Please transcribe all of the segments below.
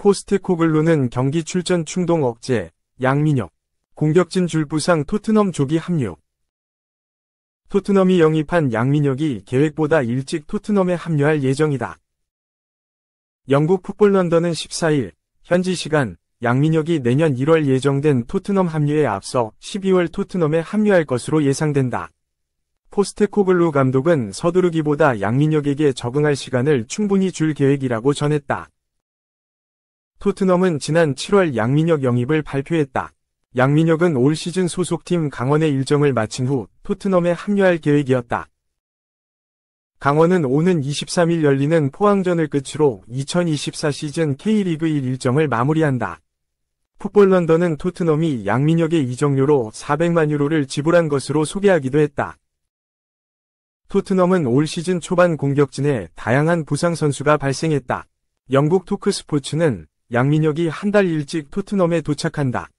포스테코글루는 경기 출전 충동 억제, 양민혁. 공격진 줄 부상 토트넘 조기 합류. 토트넘이 영입한 양민혁이 계획보다 일찍 토트넘에 합류할 예정이다. 영국 풋볼 런던은 14일, 현지 시간, 양민혁이 내년 1월 예정된 토트넘 합류에 앞서 12월 토트넘에 합류할 것으로 예상된다. 포스테코글루 감독은 서두르기보다 양민혁에게 적응할 시간을 충분히 줄 계획이라고 전했다. 토트넘은 지난 7월 양민혁 영입을 발표했다. 양민혁은 올 시즌 소속팀 강원의 일정을 마친 후 토트넘에 합류할 계획이었다. 강원은 오는 23일 열리는 포항전을 끝으로 2024 시즌 K리그 1 일정을 마무리한다. 풋볼 런던은 토트넘이 양민혁의 이적료로 400만 유로를 지불한 것으로 소개하기도 했다. 토트넘은 올 시즌 초반 공격진에 다양한 부상 선수가 발생했다. 영국 토크스포츠는 양민혁이 한 달 일찍 토트넘에 도착한다.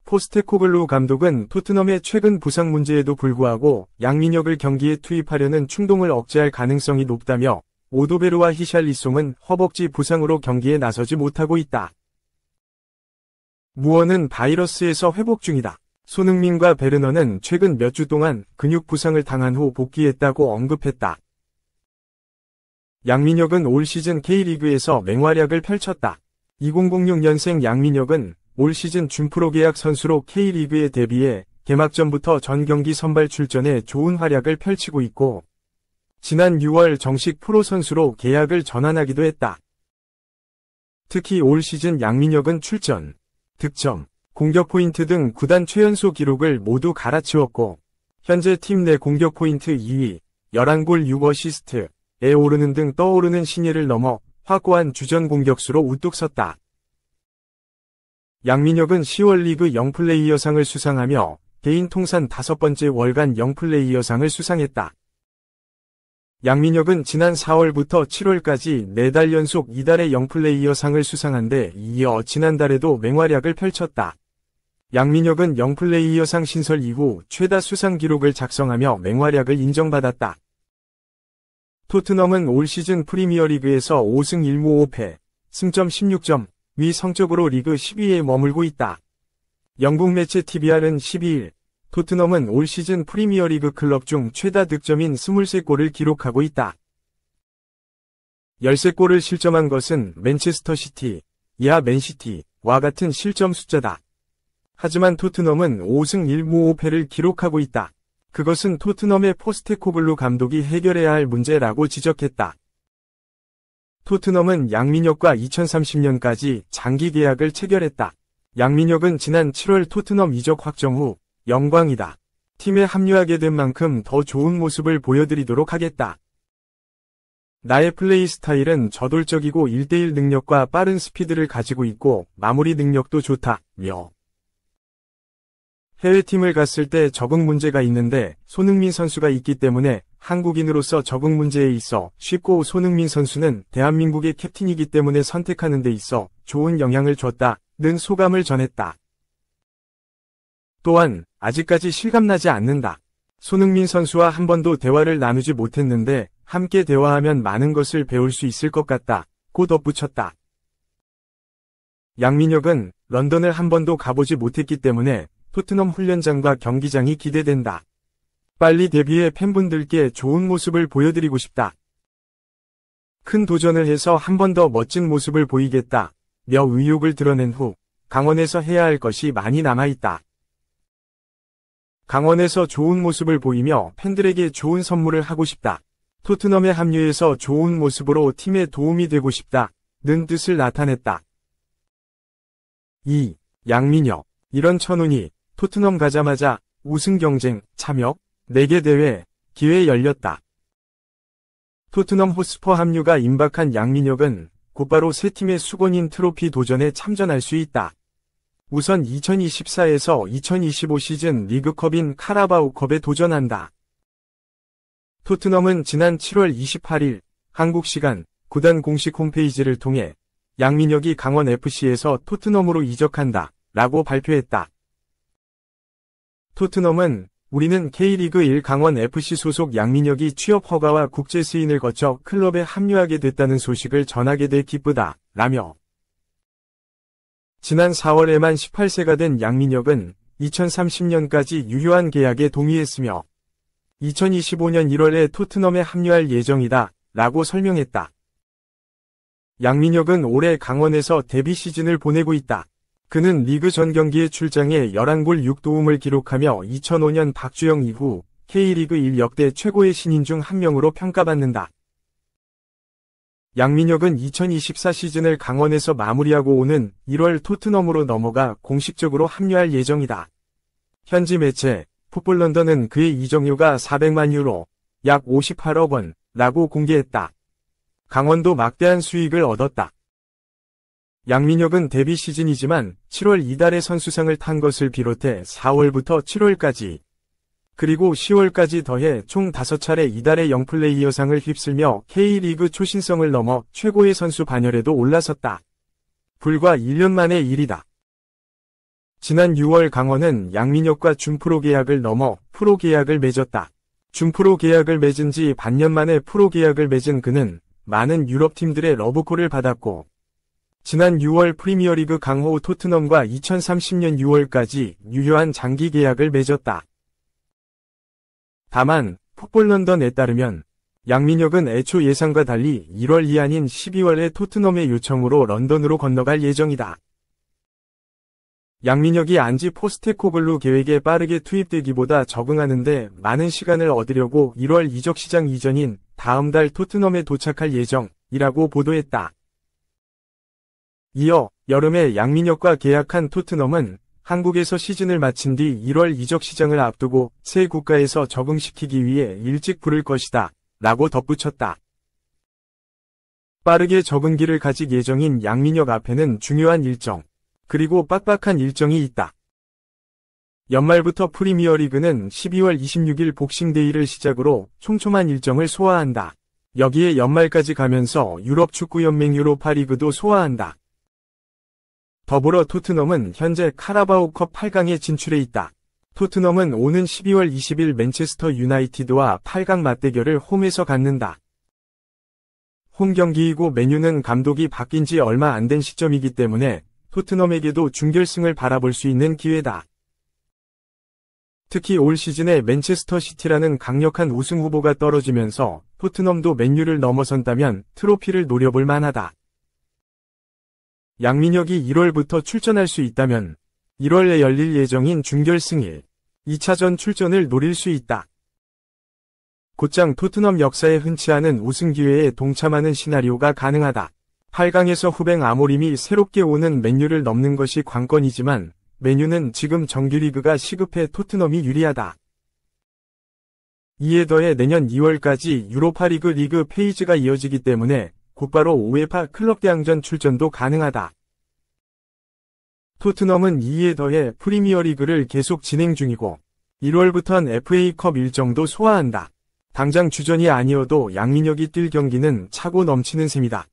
포스테코글루 감독은 토트넘의 최근 부상 문제에도 불구하고 양민혁을 경기에 투입하려는 충동을 억제할 가능성이 높다며 오도베르와 히샬리송은 허벅지 부상으로 경기에 나서지 못하고 있다. 무어는 바이러스에서 회복 중이다. 손흥민과 베르너는 최근 몇 주 동안 근육 부상을 당한 후 복귀했다고 언급했다. 양민혁은 올 시즌 K리그에서 맹활약을 펼쳤다. 2006년생 양민혁은 올 시즌 준프로 계약 선수로 K리그에 데뷔해 개막전부터 전 경기 선발 출전에 좋은 활약을 펼치고 있고 지난 6월 정식 프로 선수로 계약을 전환하기도 했다. 특히 올 시즌 양민혁은 출전, 득점, 공격 포인트 등 구단 최연소 기록을 모두 갈아치웠고 현재 팀 내 공격 포인트 2위, 11골 6어시스트에 오르는 등 떠오르는 신예를 넘어 확고한 주전 공격수로 우뚝 섰다. 양민혁은 10월 리그 영플레이어상을 수상하며 개인 통산 5번째 월간 영플레이어상을 수상했다. 양민혁은 지난 4월부터 7월까지 4달 연속 2달의 영플레이어상을 수상한 데 이어 지난달에도 맹활약을 펼쳤다. 양민혁은 영플레이어상 신설 이후 최다 수상 기록을 작성하며 맹활약을 인정받았다. 토트넘은 올 시즌 프리미어리그에서 5승 1무 5패, 승점 16점, 위 성적으로 리그 10위에 머물고 있다. 영국 매체 TVR은 12일, 토트넘은 올 시즌 프리미어리그 클럽 중 최다 득점인 23골을 기록하고 있다. 13골을 실점한 것은 맨체스터 시티, 이하 맨시티와 같은 실점 숫자다. 하지만 토트넘은 5승 1무 5패를 기록하고 있다. 그것은 토트넘의 포스테코글루 감독이 해결해야 할 문제라고 지적했다. 토트넘은 양민혁과 2030년까지 장기 계약을 체결했다. 양민혁은 지난 7월 토트넘 이적 확정 후 영광이다. 팀에 합류하게 된 만큼 더 좋은 모습을 보여드리도록 하겠다. 나의 플레이 스타일은 저돌적이고 1대1 능력과 빠른 스피드를 가지고 있고 마무리 능력도 좋다며 해외팀을 갔을 때 적응 문제가 있는데 손흥민 선수가 있기 때문에 한국인으로서 적응 문제에 있어 쉽고 손흥민 선수는 대한민국의 캡틴이기 때문에 선택하는 데 있어 좋은 영향을 줬다는 소감을 전했다. 또한 아직까지 실감나지 않는다. 손흥민 선수와 한 번도 대화를 나누지 못했는데 함께 대화하면 많은 것을 배울 수 있을 것 같다고 덧붙였다. 양민혁은 런던을 한 번도 가보지 못했기 때문에 토트넘 훈련장과 경기장이 기대된다. 빨리 데뷔해 팬분들께 좋은 모습을 보여드리고 싶다. 큰 도전을 해서 한 번 더 멋진 모습을 보이겠다며 의욕을 드러낸 후 강원에서 해야 할 것이 많이 남아있다. 강원에서 좋은 모습을 보이며 팬들에게 좋은 선물을 하고 싶다. 토트넘에 합류해서 좋은 모습으로 팀에 도움이 되고 싶다는 뜻을 나타냈다. 2. 양민혁. 이런 천운이 토트넘 가자마자 우승 경쟁, 참여, 4개 대회, 기회 열렸다. 토트넘 호스퍼 합류가 임박한 양민혁은 곧바로 새 팀의 수건인 트로피 도전에 참전할 수 있다. 우선 2024에서 2025 시즌 리그컵인 카라바오컵에 도전한다. 토트넘은 지난 7월 28일 한국 시간 구단 공식 홈페이지를 통해 양민혁이 강원FC에서 토트넘으로 이적한다 라고 발표했다. 토트넘은 우리는 K리그 1 강원FC 소속 양민혁이 취업 허가와 국제 스인을 거쳐 클럽에 합류하게 됐다는 소식을 전하게 돼 기쁘다 라며. 지난 4월에 만 18세가 된 양민혁은 2030년까지 유효한 계약에 동의했으며 2025년 1월에 토트넘에 합류할 예정이다 라고 설명했다. 양민혁은 올해 강원에서 데뷔 시즌을 보내고 있다. 그는 리그 전 경기에 출장해 11골 6도움을 기록하며 2005년 박주영 이후 K리그 1 역대 최고의 신인 중 한 명으로 평가받는다. 양민혁은 2024 시즌을 강원에서 마무리하고 오는 1월 토트넘으로 넘어가 공식적으로 합류할 예정이다. 현지 매체 풋볼 런던은 그의 이적료가 400만 유로, 약 58억 원라고 공개했다. 강원도 막대한 수익을 얻었다. 양민혁은 데뷔 시즌이지만 7월 이달에 선수상을 탄 것을 비롯해 4월부터 7월까지 그리고 10월까지 더해 총 5차례 이달의 영플레이어상을 휩쓸며 K리그 초신성을 넘어 최고의 선수 반열에도 올라섰다. 불과 1년 만의 일이다. 지난 6월 강원은 양민혁과 준프로 계약을 넘어 프로 계약을 맺었다. 준프로 계약을 맺은 지 반년 만에 프로 계약을 맺은 그는 많은 유럽 팀들의 러브콜을 받았고 지난 6월 프리미어리그 강호 토트넘과 2030년 6월까지 유효한 장기 계약을 맺었다. 다만 풋볼 런던에 따르면 양민혁은 애초 예상과 달리 1월이 아닌 12월에 토트넘의 요청으로 런던으로 건너갈 예정이다. 양민혁이 안지 포스테코글루 계획에 빠르게 투입되기보다 적응하는데 많은 시간을 얻으려고 1월 이적 시장 이전인 다음 달 토트넘에 도착할 예정이라고 보도했다. 이어 여름에 양민혁과 계약한 토트넘은 한국에서 시즌을 마친 뒤 1월 이적 시장을 앞두고 새 국가에서 적응시키기 위해 일찍 부를 것이다 라고 덧붙였다. 빠르게 적응기를 가질 예정인 양민혁 앞에는 중요한 일정, 그리고 빡빡한 일정이 있다. 연말부터 프리미어리그는 12월 26일 복싱데이를 시작으로 촘촘한 일정을 소화한다. 여기에 연말까지 가면서 유럽축구연맹 유로파리그도 소화한다. 더불어 토트넘은 현재 카라바오컵 8강에 진출해 있다. 토트넘은 오는 12월 20일 맨체스터 유나이티드와 8강 맞대결을 홈에서 갖는다. 홈 경기이고 메뉴는 감독이 바뀐 지 얼마 안 된 시점이기 때문에 토트넘에게도 준결승을 바라볼 수 있는 기회다. 특히 올 시즌에 맨체스터 시티라는 강력한 우승 후보가 떨어지면서 토트넘도 맨유를 넘어선다면 트로피를 노려볼 만하다. 양민혁이 1월부터 출전할 수 있다면 1월에 열릴 예정인 준결승일 2차전 출전을 노릴 수 있다. 곧장 토트넘 역사에 흔치 않은 우승 기회에 동참하는 시나리오가 가능하다. 8강에서 후뱅 아모림이 새롭게 오는 맨유를 넘는 것이 관건이지만 맨유는 지금 정규리그가 시급해 토트넘이 유리하다. 이에 더해 내년 2월까지 유로파리그 리그 페이지가 이어지기 때문에 곧바로 우에파 클럽 대항전 출전도 가능하다. 토트넘은 이에 더해 프리미어리그를 계속 진행 중이고 1월부턴 FA컵 일정도 소화한다. 당장 주전이 아니어도 양민혁이 뛸 경기는 차고 넘치는 셈이다.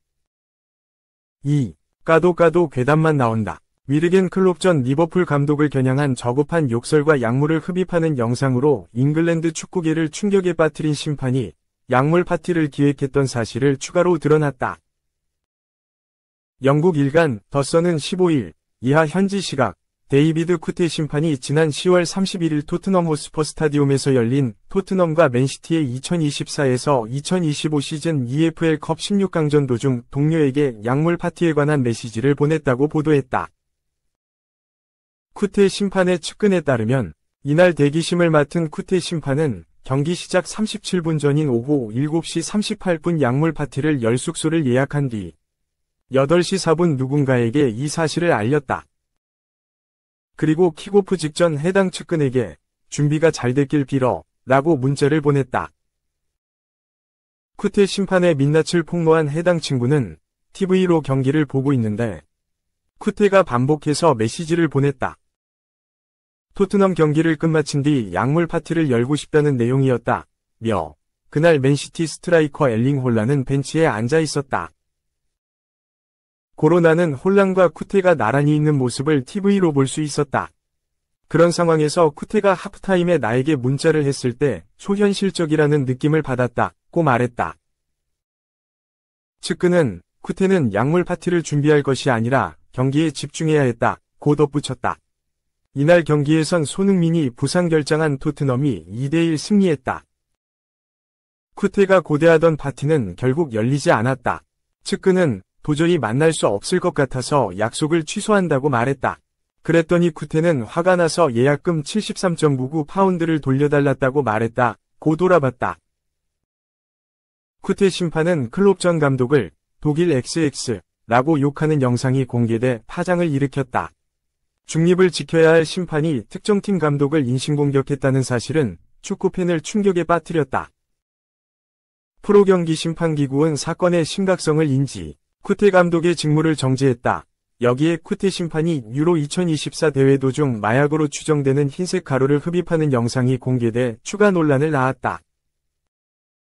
2. 까도 괴담만 나온다. 위르겐 클롭 전 리버풀 감독을 겨냥한 저급한 욕설과 약물을 흡입하는 영상으로 잉글랜드 축구계를 충격에 빠뜨린 심판이 약물 파티를 기획했던 사실을 추가로 드러났다. 영국 일간 더 선은 15일 이하 현지 시각 데이비드 쿠테 심판이 지난 10월 31일 토트넘 호스퍼 스타디움에서 열린 토트넘과 맨시티의 2024에서 2025 시즌 EFL컵 16강전 도중 동료에게 약물 파티에 관한 메시지를 보냈다고 보도했다. 쿠테 심판의 측근에 따르면 이날 대기심을 맡은 쿠테 심판은 경기 시작 37분 전인 오후 7시 38분 약물 파티를 열 숙소를 예약한 뒤 8시 4분 누군가에게 이 사실을 알렸다. 그리고 킥오프 직전 해당 측근에게 준비가 잘 됐길 빌어 라고 문자를 보냈다. 쿠테 심판의 민낯을 폭로한 해당 친구는 TV로 경기를 보고 있는데 쿠테가 반복해서 메시지를 보냈다. 토트넘 경기를 끝마친 뒤 약물 파티를 열고 싶다는 내용이었다. 며 그날 맨시티 스트라이커 엘링 홀란은 벤치에 앉아 있었다. 고로 나는 홀란과 쿠테가 나란히 있는 모습을 TV로 볼 수 있었다. 그런 상황에서 쿠테가 하프타임에 나에게 문자를 했을 때 초현실적이라는 느낌을 받았다고 말했다. 측근은 쿠테는 약물 파티를 준비할 것이 아니라 경기에 집중해야 했다. 고 덧붙였다. 이날 경기에선 손흥민이 부상 결장한 토트넘이 2대1 승리했다. 쿠테가 고대하던 파티는 결국 열리지 않았다. 측근은 도저히 만날 수 없을 것 같아서 약속을 취소한다고 말했다. 그랬더니 쿠테는 화가 나서 예약금 73.99 파운드를 돌려달랐다고 말했다. 고 돌아봤다. 쿠테 심판은 클롭 전 감독을 독일 XX라고 욕하는 영상이 공개돼 파장을 일으켰다. 중립을 지켜야 할 심판이 특정팀 감독을 인신공격했다는 사실은 축구팬을 충격에 빠뜨렸다. 프로경기 심판기구는 사건의 심각성을 인지 쿠테 감독의 직무를 정지했다. 여기에 쿠테 심판이 유로 2024 대회 도중 마약으로 추정되는 흰색 가루를 흡입하는 영상이 공개돼 추가 논란을 낳았다.